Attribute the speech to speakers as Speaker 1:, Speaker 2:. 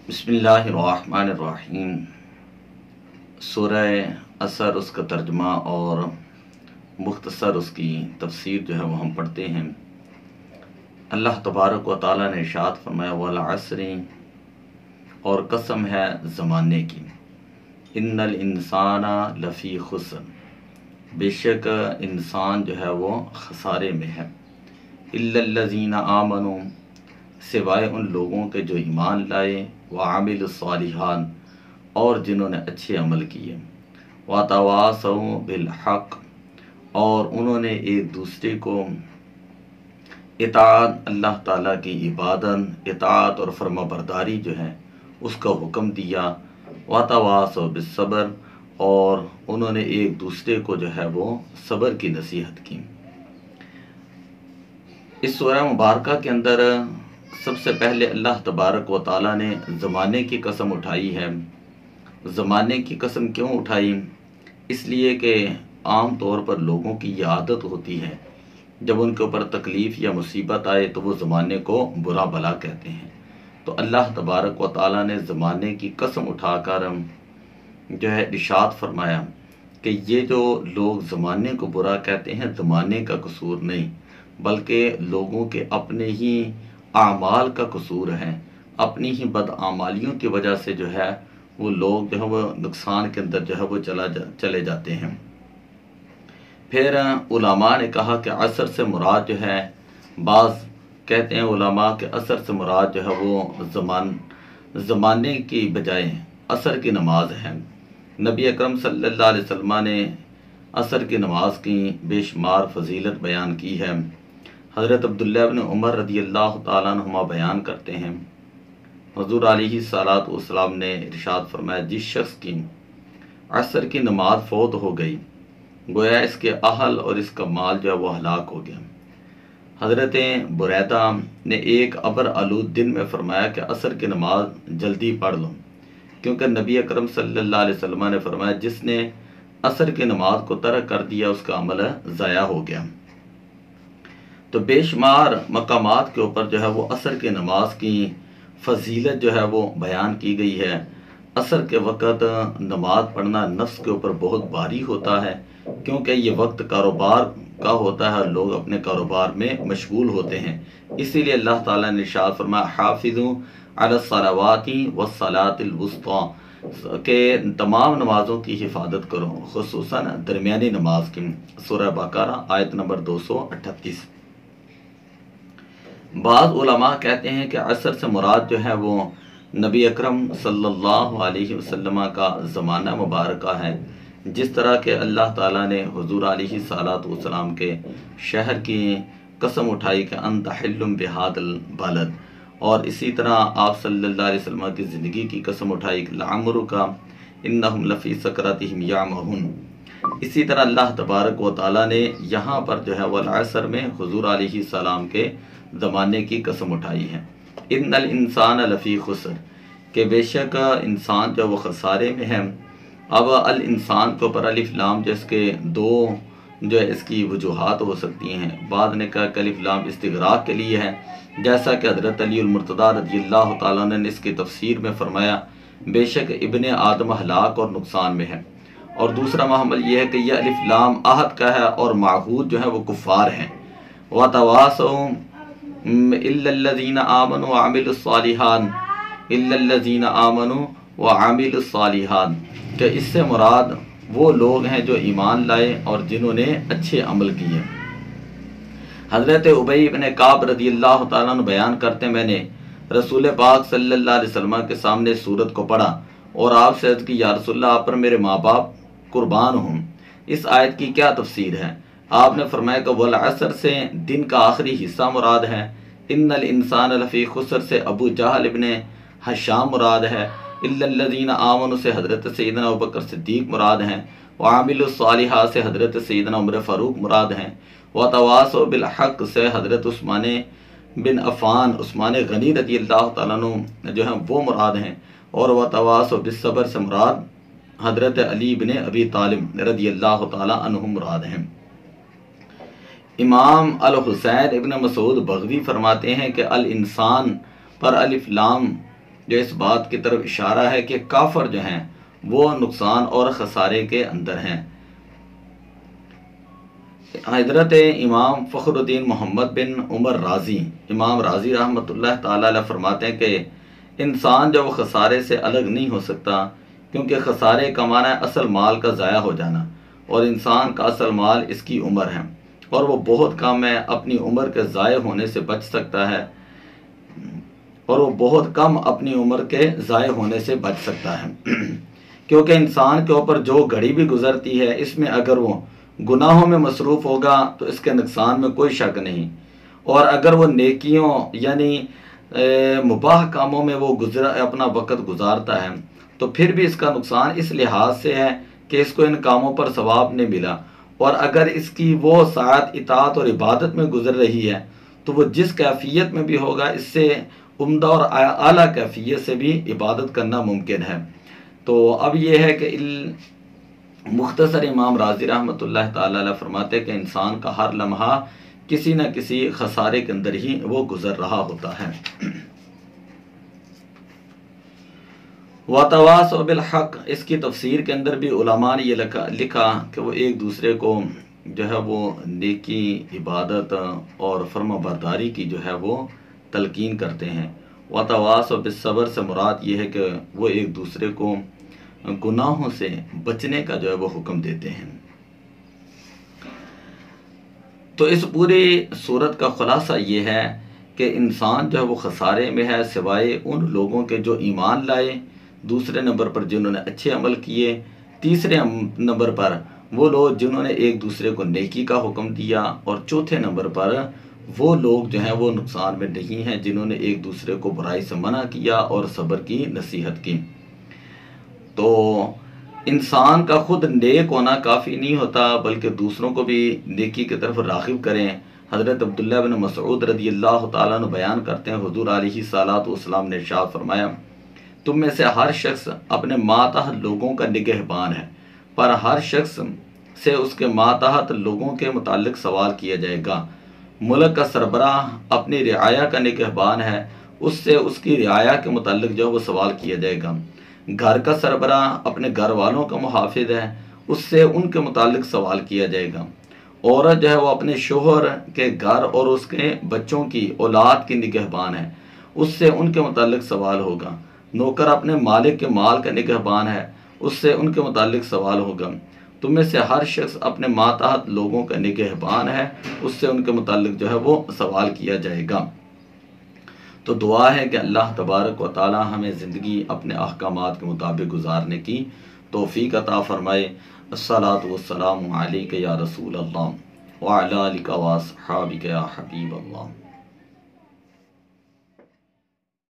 Speaker 1: بسم اللہ الرحمن الرحیم۔ سورہ عصر، اس کا ترجمہ اور مختصر اس کی تفسیر جو ہے وہ ہم پڑھتے ہیں۔ اللہ تبارک و تعالیٰ نے ارشاد فرمایا والعصر، اور قسم ہے زمانے کی، ان الانسان لفی خسر، بے شک انسان جو ہے وہ خسارے میں ہے، الا الذین آمنوا، سوائے ان لوگوں کے جو ایمان لائے، وعملوا الصالحات، اور جنہوں نے اچھے عمل کیے، وتواصوا بالحق، اور انہوں نے ایک دوسرے کو اطاعت، اللہ تعالیٰ کی عبادت، اطاعت اور فرما برداری جو ہے اس کا حکم دیا، وتواصوا بالصبر، اور انہوں نے ایک دوسرے کو جو ہے وہ صبر کی نصیحت کی۔ اس سورہ مبارکہ کے اندر سب سے پہلے اللہ تبارک و تعالیٰ نے زمانے کی قسم اٹھائی ہے۔ زمانے کی قسم کیوں اٹھائی؟ اس لیے کہ عام طور پر لوگوں کی یہ عادت ہوتی ہے، جب ان کے اوپر تکلیف یا مصیبت آئے تو وہ زمانے کو برا بھلا کہتے ہیں۔ تو اللہ تبارک و تعالیٰ نے زمانے کی قسم اٹھا کر جو ہے ارشاد فرمایا کہ یہ جو لوگ زمانے کو برا کہتے ہیں، زمانے کا قصور نہیں، بلکہ لوگوں کے اپنے ہی اعمال کا قصور ہے۔ اپنی ہی بدعمالیوں کی وجہ سے جو ہے وہ لوگ جو ہے وہ نقصان کے اندر جو ہے وہ چلے جاتے ہیں۔ پھر علماء نے کہا کہ عصر سے مراد جو ہے، بعض کہتے ہیں علماء کہ عصر سے مراد جو ہے وہ زمانے کی بجائے عصر کی نماز ہے۔ نبی اکرم صلی اللہ علیہ وسلم نے عصر کی نماز کی بے شمار فضیلت بیان کی ہے۔ حضرت عبداللہ بن عمر رضی اللہ تعالیٰ عنہما بیان کرتے ہیں، حضور علیہ الصلوۃ والسلام نے ارشاد فرمایا، جس شخص کی عصر کی نماز فوت ہو گئی، گویا اس کے اہل اور اس کا مال جو ہے وہ ہلاک ہو گیا۔ حضرت بریدہ نے ایک ابر آلود دن میں فرمایا کہ عصر کی نماز جلدی پڑھ لو، کیونکہ نبی اکرم صلی اللہ علیہ وسلم نے فرمایا جس نے عصر کی نماز کو ترک کر دیا اس کا عمل ضائع ہو گیا۔ تو بے شمار مقامات کے اوپر جو ہے وہ عصر کی نماز کی فضیلت جو ہے وہ بیان کی گئی ہے۔ عصر کے وقت نماز پڑھنا نفس کے اوپر بہت بھاری ہوتا ہے، کیونکہ یہ وقت کاروبار کا ہوتا ہے، لوگ اپنے کاروبار میں مشغول ہوتے ہیں۔ اسی لیے اللہ تعالیٰ نے ارشاد فرمایا حافظوا علی الصلوات والصلاۃ الوسطی، کہ تمام نمازوں کی حفاظت کرو، خصوصاً درمیانی نماز کی۔ سورہ بقرہ آیت نمبر 238۔ بعض علماء کہتے ہیں کہ عصر سے مراد جو ہے وہ نبی اکرم صلی اللہ علیہ وسلم کا زمانہ مبارکہ ہے، جس طرح کہ اللہ تعالیٰ نے حضور علیہ الصلوۃ والسلام کے شہر کی قسم اٹھائی کہ انت حل بہذا البلد، اور اسی طرح آپ صلی اللہ علیہ وسلم کی زندگی کی قسم اٹھائی کہ لعمرک انہم لفی سکرتہم یعمہون۔ اسی طرح اللہ تبارک و تعالیٰ نے یہاں پر جو ہے والعصر میں حضور علیہ السلام کے زمانے کی قسم اٹھائی ہے، ان الانسان لفی خسر، کہ بے شک انسان جو وہ خسارے میں ہے۔ اب الانسان کے اوپر الف لام جو اس کے دو جو ہے اس کی وجوہات ہو سکتی ہیں۔ بعض نے کہا کہ الف لام استغراق کے لیے ہے، جیسا کہ حضرت علی المرتضیٰ رضی اللہ تعالیٰ عنہ نے اس کی تفسیر میں فرمایا بے شک ابن آدم ہلاک اور نقصان میں ہے۔ اور دوسرا محمل یہ ہے کہ یہ الف لام عہد کا ہے اور معہود جو ہے وہ کفار ہیں۔ وتواصوا الا الذین آمنوا وعملوا الصالحات، الا الذین آمنوا وعملوا الصالحات، کہ اس سے مراد وہ لوگ ہیں جو ایمان لائے اور جنہوں نے اچھے عمل کیے۔ حضرت ابی بن کعب رضی اللہ تعالیٰ عنہ بیان کرتے ہیں، میں نے رسول پاک صلی اللہ علیہ وسلم کے سامنے سورت کو پڑھا اور آپ سے عرض کی یا رسول اللہ، آپ پر میرے ماں باپ قربان ہوں، اس آیت کی کیا تفسیر ہے؟ آپ نے فرمایا کہ والعصر سے دن کا آخری حصہ مراد ہے، ان الانسان لفی خسر سے ابو جہل ابن ہشام مراد ہے، الا الذین آمنوا سے حضرت سیدنا ابوبکر صدیق مراد ہیں، وعملوا الصالحات سے حضرت سیدنا عمر فاروق مراد ہیں، وتواصوا بالحق سے حضرت عثمان بن عفان، عثمان غنی رضی اللہ تعالیٰ عنہ جو ہیں وہ مراد ہیں، اور وتواصوا بالصبر سے مراد حضرت علی بن ابی طالب رضی اللہ تعالیٰ عنہ مراد ہیں۔ امام الحسین ابن مسعود بغوی فرماتے ہیں کہ الانسان پر الف لام جو اس بات کی طرف اشارہ ہے کہ کافر جو ہیں وہ نقصان اور خسارے کے اندر ہیں۔ حضرت امام فخر الدین محمد بن عمر رازی، امام رازی رحمۃ اللہ تعالی علیہ فرماتے ہیں کہ انسان جو خسارے سے الگ نہیں ہو سکتا، کیونکہ خسارے کا معنی ہے اصل مال کا ضائع ہو جانا، اور انسان کا اصل مال اس کی عمر ہے، اور وہ بہت کم ہے اپنی عمر کے ضائع ہونے سے بچ سکتا ہے، اور وہ بہت کم اپنی عمر کے ضائع ہونے سے بچ سکتا ہے، کیونکہ انسان کے اوپر جو گھڑی بھی گزرتی ہے اس میں اگر وہ گناہوں میں مصروف ہوگا تو اس کے نقصان میں کوئی شک نہیں، اور اگر وہ نیکیوں یعنی مباح کاموں میں وہ اپنا وقت گزارتا ہے تو پھر بھی اس کا نقصان اس لحاظ سے ہے کہ اس کو ان کاموں پر ثواب نہیں ملا، اور اگر اس کی وہ ساعت اطاعت اور عبادت میں گزر رہی ہے تو وہ جس کیفیت میں بھی ہوگا اس سے عمدہ اور اعلیٰ کیفیت سے بھی عبادت کرنا ممکن ہے۔ تو اب یہ ہے کہ مختصر امام رازی رحمۃ اللہ تعالی علیہ فرماتے ہیں کہ انسان کا ہر لمحہ کسی نہ کسی خسارے کے اندر ہی وہ گزر رہا ہوتا ہے۔ وَتَوَاصَوْا بِالْحَقِّ، اس کی تفسیر کے اندر بھی علماء نے یہ لکھا کہ وہ ایک دوسرے کو جو ہے وہ نیکی، عبادت اور فرما برداری کی جو ہے وہ تلقین کرتے ہیں۔ وَتَوَاصَوْا بِالصَّبْرِ سے مراد یہ ہے کہ وہ ایک دوسرے کو گناہوں سے بچنے کا جو ہے وہ حکم دیتے ہیں۔ تو اس پوری صورت کا خلاصہ یہ ہے کہ انسان جو ہے وہ خسارے میں ہے سوائے ان لوگوں کے جو ایمان لائے، دوسرے نمبر پر جنہوں نے اچھے عمل کیے، تیسرے نمبر پر وہ لوگ جنہوں نے ایک دوسرے کو نیکی کا حکم دیا، اور چوتھے نمبر پر وہ لوگ جو ہیں وہ نقصان میں نہیں ہیں جنہوں نے ایک دوسرے کو برائی سے منع کیا اور صبر کی نصیحت کی۔ تو انسان کا خود نیک ہونا کافی نہیں ہوتا بلکہ دوسروں کو بھی نیکی کی طرف راغب کریں۔ حضرت عبداللہ بن مسعود رضی اللہ تعالیٰ عنہ بیان کرتے ہیں حضور علیہ الصلوۃ والسلام نے ارشاد فرمایا، تم میں سے ہر شخص اپنے ماتحت لوگوں کا نگہبان ہے، پر ہر شخص سے اس کے ماتحت لوگوں کے متعلق سوال کیا جائے گا۔ ملک کا سربراہ اپنی رعایا کا نگہبان ہے، اس سے اس کی رعایا کے متعلق جو وہ سوال کیا جائے گا۔ گھر کا سربراہ اپنے گھر والوں کا محافظ ہے، اس سے ان کے متعلق سوال کیا جائے گا۔ عورت جو ہے وہ اپنے شوہر کے گھر اور اس کے بچوں کی اولاد کی نگہبان ہے، اس سے ان کے متعلق سوال ہوگا۔ نوکر اپنے مالک کے مال کا نگہبان ہے، اس سے ان کے متعلق سوال ہوگا۔ تم میں سے ہر شخص اپنے ماتحت لوگوں کا نگہبان ہے، اس سے ان کے متعلق جو ہے وہ سوال کیا جائے گا۔ تو دعا ہے کہ اللہ تبارک و تعالی ہمیں زندگی اپنے احکامات کے مطابق گزارنے کی توفیق عطا فرمائے۔ الصلاۃ والسلام علیک یا رسول اللہ وعلی آلک واصحابک یا حبیب اللہ۔